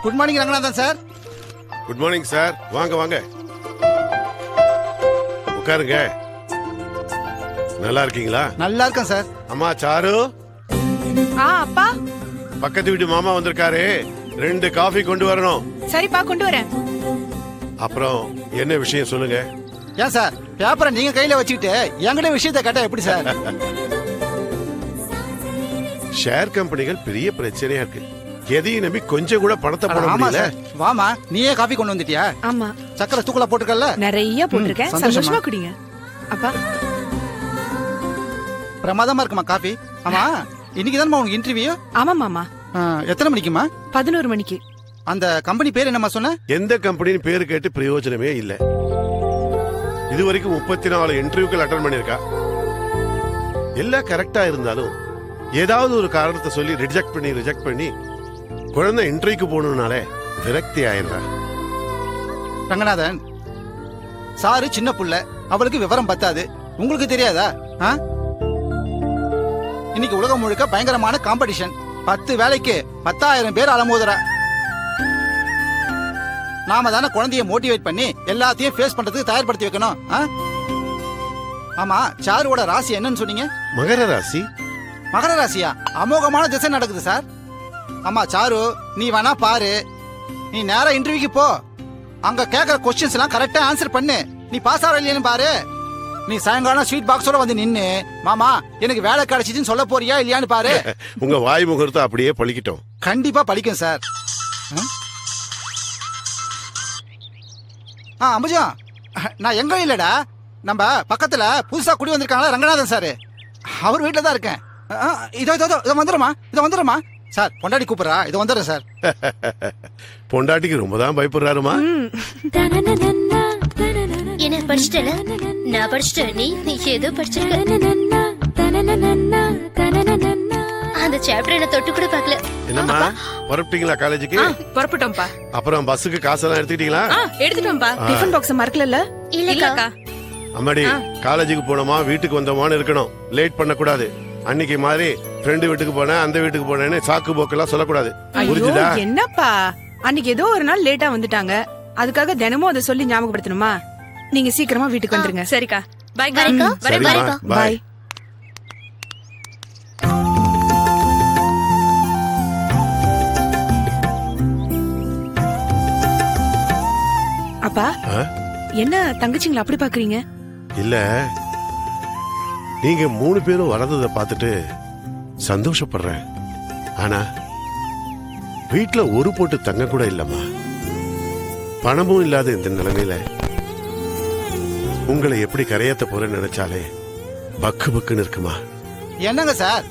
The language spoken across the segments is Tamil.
Good morning Ranganathan sir. Good morning sir. வாங்க வாங்க உட்காருங்க. நல்லா இருக்கீங்களா? நல்லா இருக்கேன் சார். அம்மா சாரு. அப்பா. பக்கத்து வீட்டு மாமா வந்திருக்காரு, 2 காஃபி கொண்டு வரணும். சரிப்பா, கொண்டு வரேன். அப்புறம் என்ன விஷயம் சொல்லுங்க. ஏன் சார் பேப்பரை நீங்க கையில வச்சுக்கிட்டு என்கிட்ட விஷயத்தை கேட்டா எப்படி சார்? ஷேர் கம்பெனிகள் பெரிய பிரச்சனையா இருக்கு. எதையும் நம்பி கொஞ்சம் கூட பணத்தை போட ஆமா முடியல. சார். வாமா, நீயே காஃபி கொண்டு வந்துட்டியா? ஆமா. சக்கரை தூக்கல போட்டுக்கல? நிறைய போட்டிருக்கேன். சந்தோஷமா குடிங்க. அப்பா பிரமாதமா இருக்குமா காஃபி? ஆமா, இன்னைக்கு தானே உனக்கு இன்டர்வியூ? ஆமா மாமா. எத்தனை மணிக்குமா? 11 மணிக்கு. அந்த கம்பெனி பேர் என்னமா சொன்ன? எந்த கம்பெனின்னு பேரு கேட்டு பிரயோஜனமே இல்ல. இது வரைக்கும் 34 இன்டர்வியூக்கள் அட்டெண்ட் பண்ணிருக்கா. எல்லாம் கரெக்டா இருந்தாலும் ஏதாவது ஒரு காரணத்தை சொல்லி ரிஜெக்ட் பண்ணி குழந்தை இன்டர்வியூக்கு போகணும்னாலே விரக்தி ஆயிடுறா. ரங்கநாதன் சாரு சின்ன புள்ள, அவளுக்கு விவரம் பத்தாது. உங்களுக்கு தெரியாதா? இன்னைக்கு உலகம் முழுக்க பயங்கரமான காம்படிஷன். 10 வேலைக்கு 10,000 பேர் அலமோதுறா. நாம தானே குழந்தைய மோட்டிவேட் பண்ணி எல்லாத்தையும் ஃபேஸ் பண்றதுக்கு தயார்படுத்தி வைக்கணும். ஆமா, சாருவோட ராசி என்னன்னு சொன்னீங்க? மகர ராசி. மகர ராசியா? அமோகமான திசை நடக்குது சார். ஆமா சாரு, நீ வேணா பாரு. நீ நேரா இன்டர்வியூக்கு போ. அங்க கேக்குற கொஸ்டின்ஸ் எல்லாம் கரெக்டா ஆன்சர் பண்ணு. நீ பாஸ் ஆகல இல்லையான்னு பாரு. நீ சாயங்காலம் ஸ்வீட் பாக்ஸோட வந்து நின்னு மாமா எனக்கு வேலை கிடைச்சிச்சுன்னு சொல்ல போறியா இல்லையான்னு பாரு. உங்க வாய் முகூர்த்தம் அப்படியே பழிக்கிட்டோம். கண்டிப்பா பழிக்கும் சார். அம்புஜா, நான் எங்க இல்லடா, நம்ம பக்கத்துல புதுசா குடி வந்திருக்காங்களா ரங்கநாதன் சார், அவர் வீட்டுல தான் இருக்கேன். இதோ வந்துடுமா சார். பொண்டாட்டி கூப்பிடுறா, இதை வந்துடுறேன் சார். பொண்டாட்டிக்கு ரொம்ப தான் பயப்படுறாருமா. என்ன படிச்சிட்டல? நான் படிச்சிட்டேன். நீ ஏதோ படிச்சிருக்க. அந்த சாப்டர் என்ன தொட்டு கூட பார்க்கல. என்னம்மா, புறப்பட்டீங்களா காலேஜுக்கு? புறப்பட்டோம்ப்பா. அப்புறம் பஸ்ஸுக்கு காசெல்லாம் எடுத்துக்கிட்டீங்களா? எடுத்துட்டோம்ப்பா. டிஃபன் பாக்ஸ் மறக்கல? இல்லக்கா. அம்மாடி, காலேஜுக்கு போனோமா வீட்டுக்கு வந்தோமான்னு இருக்கணும். லேட் பண்ண கூடாது. அன்னைக்கு மாதிரி ஃப்ரெண்டு வீட்டுக்கு போனேன் அந்த வீட்டுக்கு போனேன்னு சாக்கு போக்கெல்லாம் சொல்லக்கூடாது. புரிஞ்சுதா? என்னப்பா, அன்னைக்கு ஏதோ ஒரு நாள் லேட்டா வந்துட்டாங்க, அதுக்காக தினமும் அதை சொல்லி ஞாபகப்படுத்தணுமா? நீங்க சீக்கிரமா வீட்டுக்கு வந்துருங்க. சரிக்கா, பை. பாய். அப்பா, என்ன தங்கச்சிங்களா அப்படி பாக்குறீங்க? இல்ல, நீங்க 3 பேரும் வளர்ந்ததை பார்த்துட்டு சந்தோஷப்படுறேன். ஆனா வீட்டுல ஒரு போட்டு தங்க கூட இல்லம்மா. பணமும் இல்லாத இந்த நிலைமையில உங்களை எப்படி கரையாத்த போறேன்னு நினைச்சாலே பக்கு பக்குன்னு இருக்குமா. என்னங்க சார்,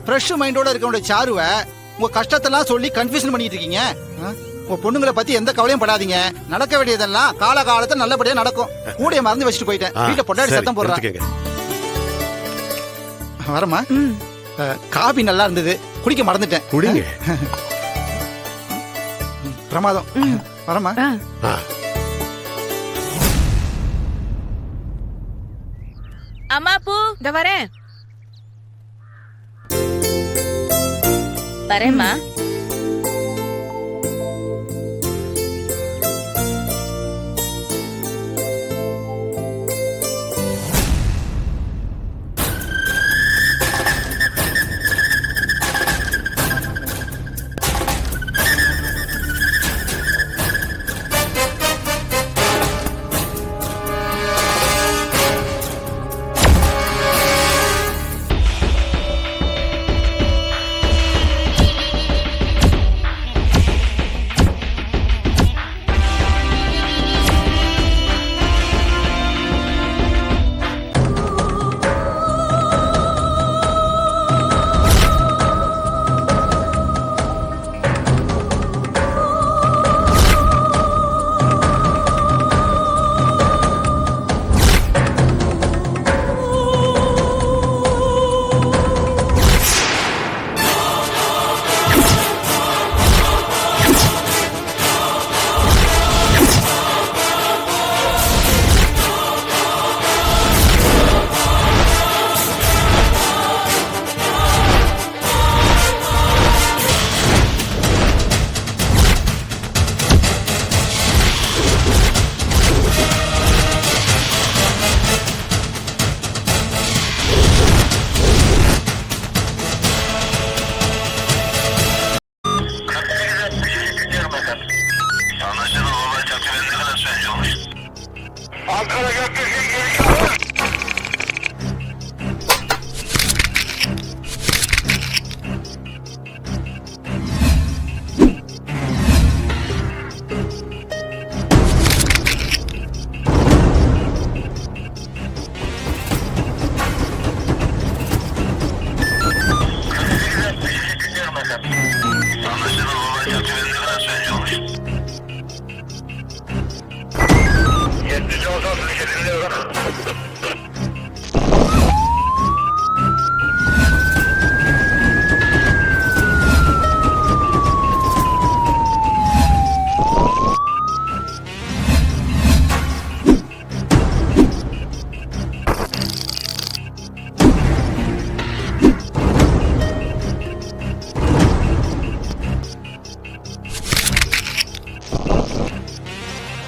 ஃப்ரெஷ் மைண்டோட இருக்க சாருவ உங்க கஷ்டத்தெல்லாம் சொல்லி கன்ஃபியூஷன் பண்ணிட்டு இருக்கீங்க. உங்க பொண்ணுங்களை பத்தி எந்த கவலையும் படாதீங்க. நடக்க வேண்டியதெல்லாம் காலகாலத்துல நல்லபடியா நடக்கும். கூடைய மறந்து வச்சுட்டு போயிட்டேன். வீட்டை பொண்டாடி சத்தம் போடுறாங்க. வரமா, காபி நல்லா இருந்தது, குடிக்க மறந்துட்டேன். குடிங்க. பிரமாதம். வரமா. அம்மா பூ, இந்த வரேன். வரேம்மா.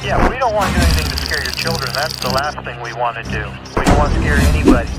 Yeah, we don't want to do anything to scare your children. That's the last thing we want to do. We don't want to scare anybody.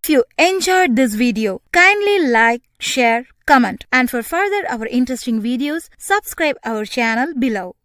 If you enjoyed this video, kindly like, share, comment. And for further our interesting videos, subscribe our channel below.